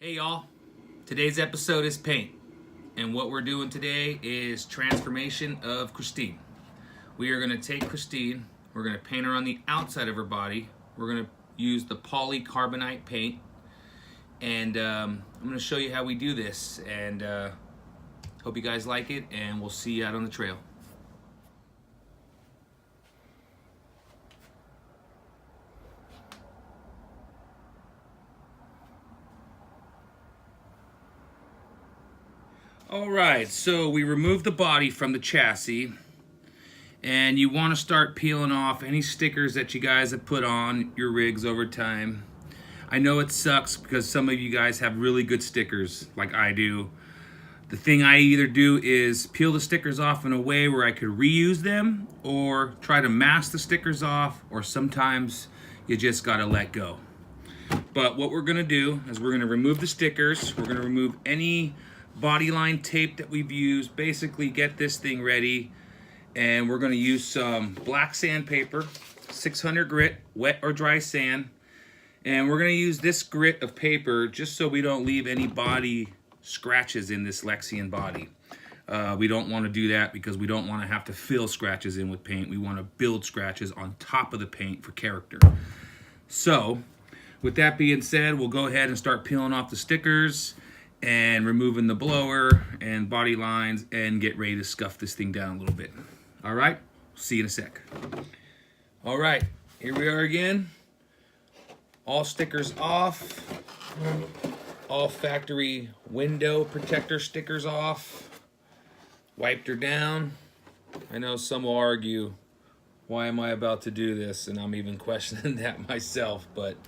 Hey y'all, today's episode is paint, and what we're doing today is transformation of Christine. We are going to take Christine, we're going to paint her on the outside of her body. We're going to use the polycarbonate paint, and I'm going to show you how we do this, and hope you guys like it, and we'll see you out on the trail. Alright, so we removed the body from the chassis, and you want to start peeling off any stickers that you guys have put on your rigs over time. I know it sucks because some of you guys have really good stickers like I do. The thing I either do is peel the stickers off in a way where I could reuse them, or try to mask the stickers off, or sometimes you just gotta let go. But what we're gonna do is we're gonna remove the stickers, we're gonna remove any bodyline tape that we've used, basically get this thing ready, and we're gonna use some black sandpaper, 600 grit, wet or dry sand, and we're gonna use this grit of paper just so we don't leave any body scratches in this Lexian body. We don't wanna do that because we don't wanna have to fill scratches in with paint. We wanna build scratches on top of the paint for character. So, with that being said, we'll go ahead and start peeling off the stickers and removing the blower and body lines and get ready to scuff this thing down a little bit. All right, see you in a sec. All right, here we are again. All stickers off. All factory window protector stickers off. Wiped her down. I know some will argue, why am I about to do this? And I'm even questioning that myself, but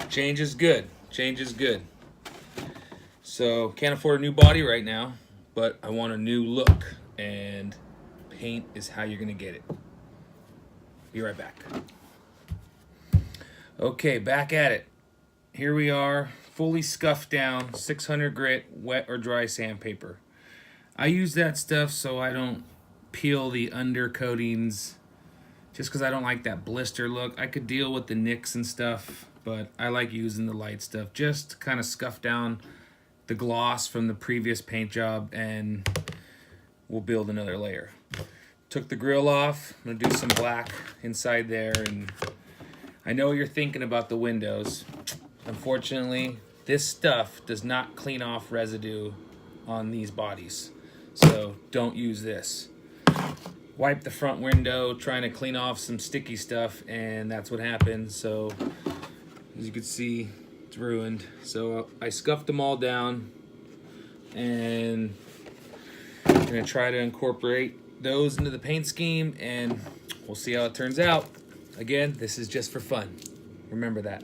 change is good. Change is good. So, can't afford a new body right now, but I want a new look, and paint is how you're gonna get it. Be right back. Okay, back at it. Here we are, fully scuffed down, 600 grit, wet or dry sandpaper. I use that stuff so I don't peel the undercoatings, just because I don't like that blister look. I could deal with the nicks and stuff, but I like using the light stuff just to kind of scuff down the gloss from the previous paint job, and we'll build another layer. Took the grill off. I'm gonna do some black inside there, and I know you're thinking about the windows. Unfortunately, this stuff does not clean off residue on these bodies, so don't use this. Wipe the front window trying to clean off some sticky stuff, and that's what happened. So as you can see, it's ruined. So I scuffed them all down, and I'm gonna try to incorporate those into the paint scheme, and we'll see how it turns out. Again, this is just for fun. Remember that.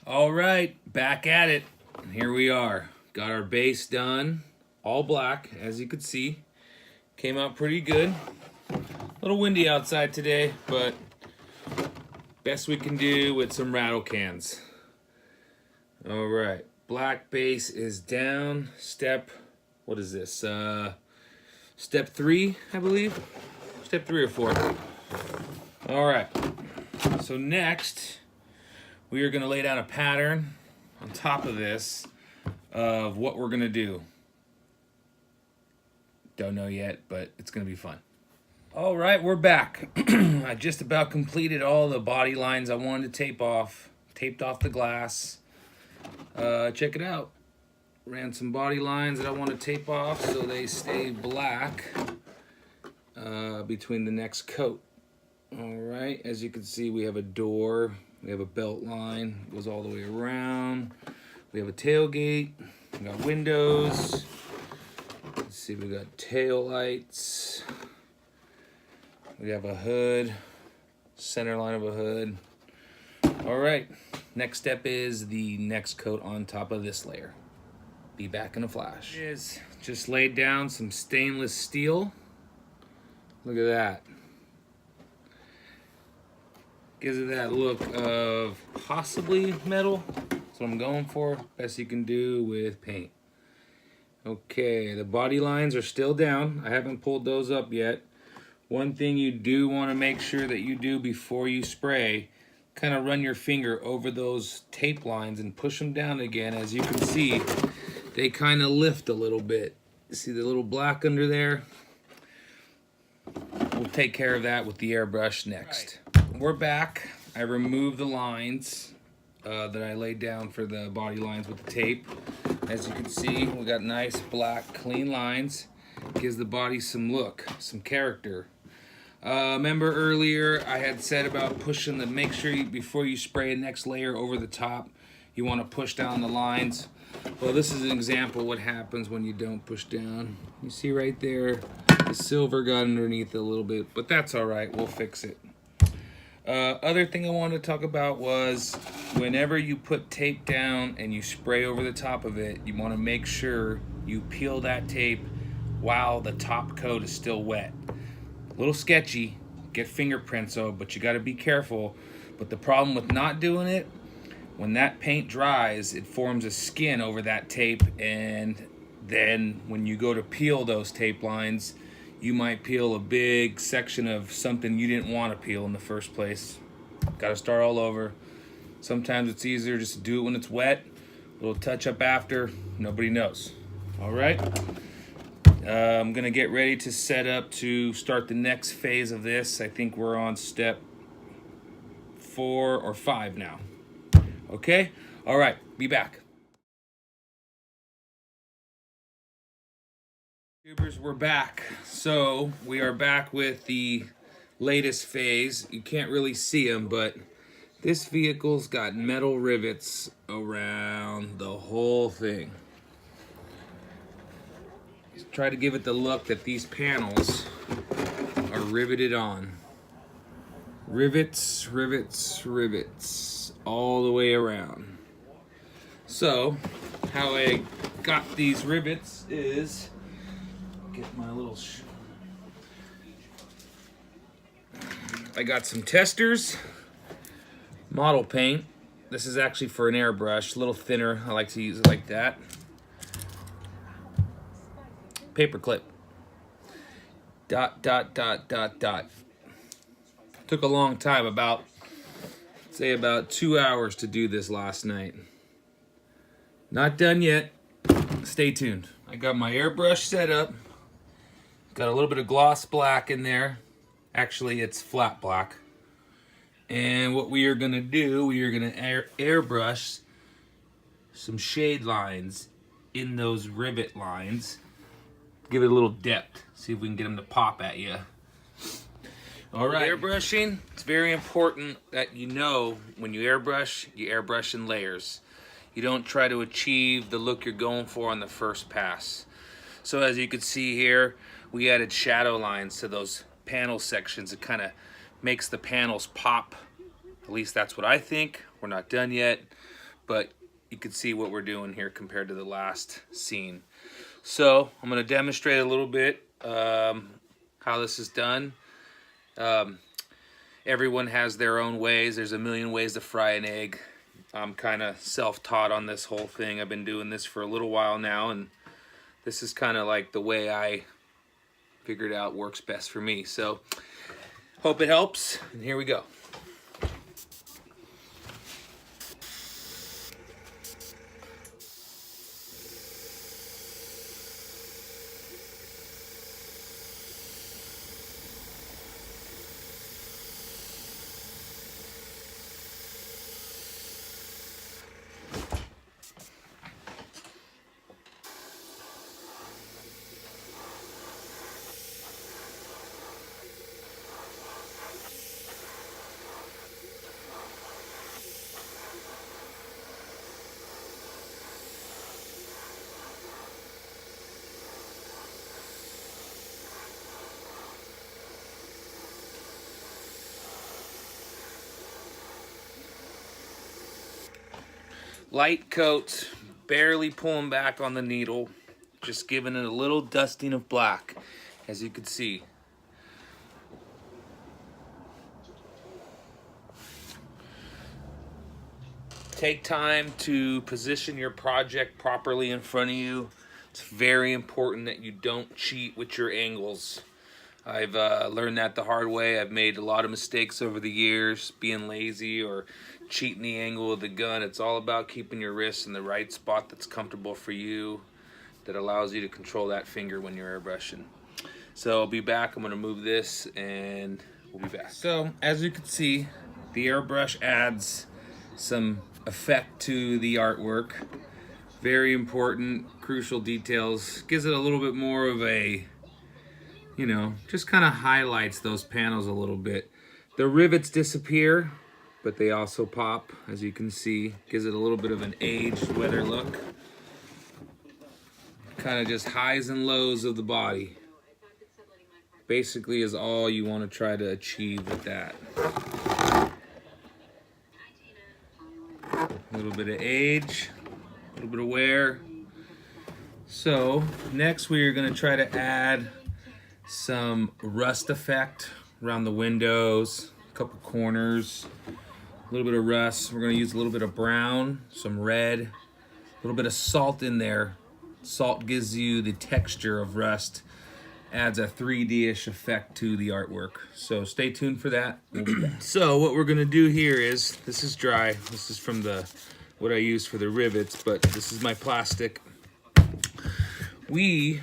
All right, back at it. Here we are. Got our base done, all black, as you could see. Came out pretty good. A little windy outside today, but best we can do with some rattle cans. All right, black base is down. What is this? Step 3, I believe. Step 3 or 4. All right, so next, we are gonna lay down a pattern on top of this of what we're gonna do. Don't know yet, but it's gonna be fun. All right, we're back. I just about completed all the body lines I wanted to tape off. Taped off the glass. Check it out. Ran some body lines that I want to tape off so they stay black between the next coat. All right, as you can see, we have a door. We have a belt line, goes all the way around. We have a tailgate, we got windows. Let's see, we got tail lights. We have a hood, center line of a hood. All right, next step is the next coat on top of this layer. Be back in a flash. Just laid down some stainless steel. Look at that. Gives it that look of possibly metal. That's what I'm going for. Best you can do with paint. Okay, the body lines are still down. I haven't pulled those up yet. One thing you do want to make sure that you do before you spray, kind of run your finger over those tape lines and push them down again. As you can see, they kind of lift a little bit. See the little black under there? We'll take care of that with the airbrush next. Right. We're back. I removed the lines that I laid down for the body lines with the tape. As you can see, we got nice black clean lines. Gives the body some look, some character. Remember earlier I had said about pushing the, make sure you, before you spray a next layer over the top, you want to push down the lines. Well, this is an example of what happens when you don't push down. You see right there, the silver got underneath it a little bit, but that's all right, we'll fix it. Other thing I wanted to talk about was whenever you put tape down and you spray over the top of it, you want to make sure you peel that tape while the top coat is still wet. A little sketchy, get fingerprints though, but you got to be careful. But the problem with not doing it, when that paint dries, it forms a skin over that tape, and then when you go to peel those tape lines, you might peel a big section of something you didn't want to peel in the first place. Got to start all over. Sometimes it's easier just to do it when it's wet. A little touch up after, nobody knows. All right. I'm gonna get ready to set up to start the next phase of this. I think we're on step 4 or 5 now. Okay? All right, be back. YouTubers, we're back. So we are back with the latest phase. You can't really see them, but this vehicle's got metal rivets around the whole thing. Try to give it the look that these panels are riveted on. Rivets, rivets, rivets, all the way around. So, how I got these rivets is, get my little, I got some testers, model paint. This is actually for an airbrush, a little thinner. I like to use it like that. Paper clip. Dot, dot, dot, dot, dot. Took a long time, about 2 hours to do this last night. Not done yet. Stay tuned. I got my airbrush set up. Got a little bit of gloss black in there. Actually, it's flat black. And what we are gonna do, we are gonna airbrush some shade lines in those rivet lines. Give it a little depth. See if we can get them to pop at you. All right. Airbrushing, it's very important that you know when you airbrush in layers. You don't try to achieve the look you're going for on the first pass. So as you can see here, we added shadow lines to those panel sections. It kind of makes the panels pop. At least that's what I think. We're not done yet, but you can see what we're doing here compared to the last scene. So I'm going to demonstrate a little bit how this is done. Everyone has their own ways. There's a million ways to fry an egg. I'm kind of self-taught on this whole thing. I've been doing this for a little while now, and this is kind of like the way I figured out works best for me. So hope it helps, and here we go. Light coat, barely pulling back on the needle, just giving it a little dusting of black, as you can see. Take time to position your project properly in front of you. It's very important that you don't cheat with your angles. I've learned that the hard way. I've made a lot of mistakes over the years, being lazy or cheating the angle of the gun. It's all about keeping your wrist in the right spot that's comfortable for you, that allows you to control that finger when you're airbrushing. So I'll be back. I'm going to move this and we'll be back. So as you can see, the airbrush adds some effect to the artwork. Very important, crucial details. Gives it a little bit more of a, you know, just kind of highlights those panels a little bit. The rivets disappear, but they also pop, as you can see. Gives it a little bit of an aged, weather look. Kind of just highs and lows of the body. Basically is all you want to try to achieve with that. A little bit of age, a little bit of wear. So next we are going to try to add some rust effect around the windows, a couple corners, a little bit of rust. We're going to use a little bit of brown, some red, a little bit of salt in there. Salt gives you the texture of rust, adds a 3D-ish effect to the artwork. So stay tuned for that. We'll be back. So what we're gonna do here is, this is dry. This is from what I use for the rivets, but this is my plastic. We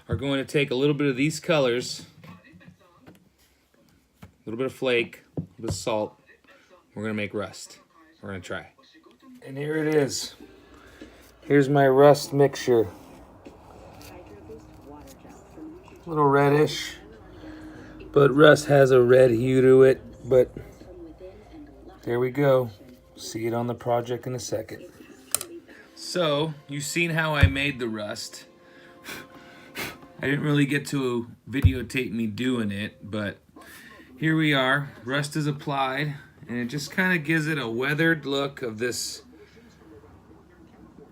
are going to take a little bit of these colors, a little bit of flake, a little bit of salt. We're gonna make rust. We're gonna try. And here it is. Here's my rust mixture. A little reddish, but rust has a red hue to it, but there we go. See it on the project in a second. So, you've seen how I made the rust. I didn't really get to videotape me doing it, but here we are. Rust is applied, and it just kind of gives it a weathered look of this.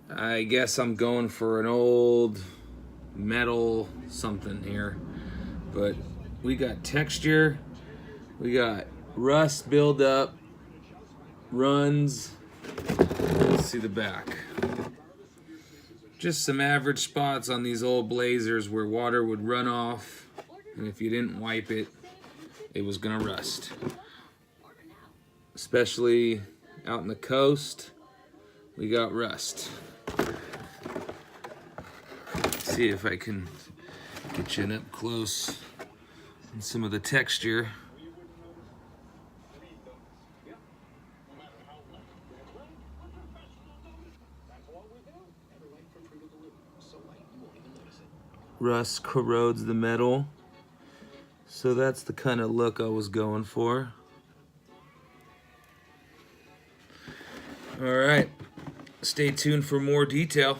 I guess I'm going for an old metal something here, but we got texture, we got rust buildup, runs. Let's see the back. Just some average spots on these old blazers where water would run off, and if you didn't wipe it, it was gonna rust. Especially out in the coast, we got rust. See if I can get you up close and some of the texture. Rust corrodes the metal, so that's the kind of look I was going for. All right, stay tuned for more detail.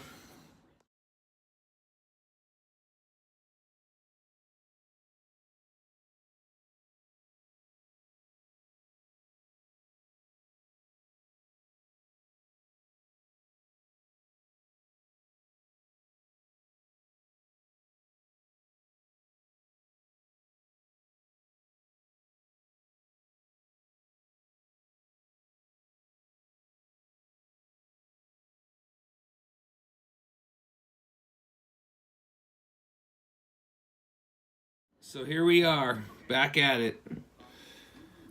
So here we are, back at it.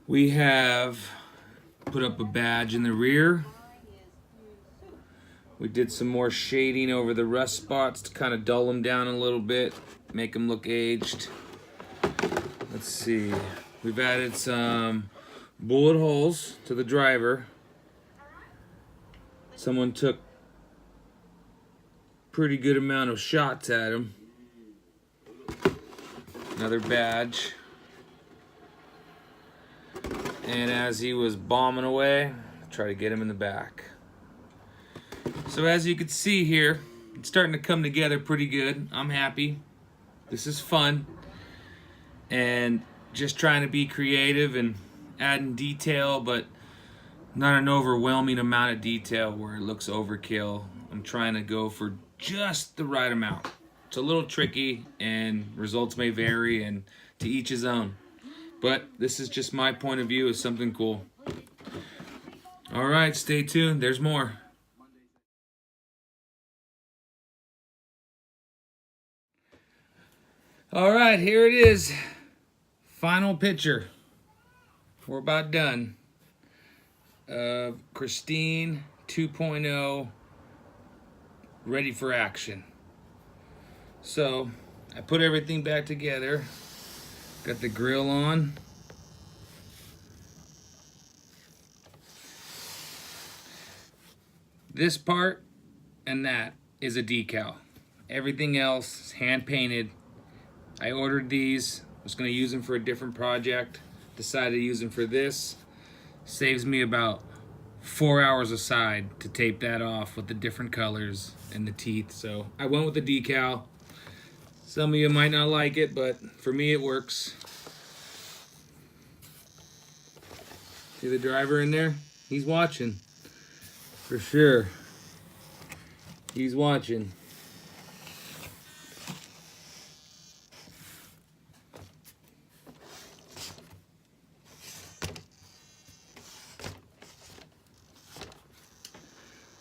We have put up a badge in the rear. We did some more shading over the rust spots to kind of dull them down a little bit, make them look aged. Let's see, we've added some bullet holes to the driver. Someone took pretty good amount of shots at him. Another badge. And as he was bombing away, try to get him in the back. So as you can see here, it's starting to come together pretty good. I'm happy. This is fun. And just trying to be creative and adding detail, but not an overwhelming amount of detail where it looks overkill. I'm trying to go for just the right amount. It's a little tricky and results may vary, and to each his own. But this is just my point of view of something cool. All right, stay tuned. There's more. All right, here it is. Final picture. We're about done. Christine 2.0 ready for action. So I put everything back together. Got the grill on. This part and that is a decal. Everything else is hand painted. I ordered these. Was going to use them for a different project. Decided to use them for this. Saves me about 4 hours aside to tape that off with the different colors and the teeth. So I went with the decal. Some of you might not like it, but for me it works. See the driver in there? He's watching. For sure. He's watching.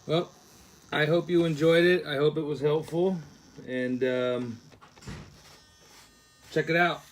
Well, I hope you enjoyed it. I hope it was helpful. And check it out.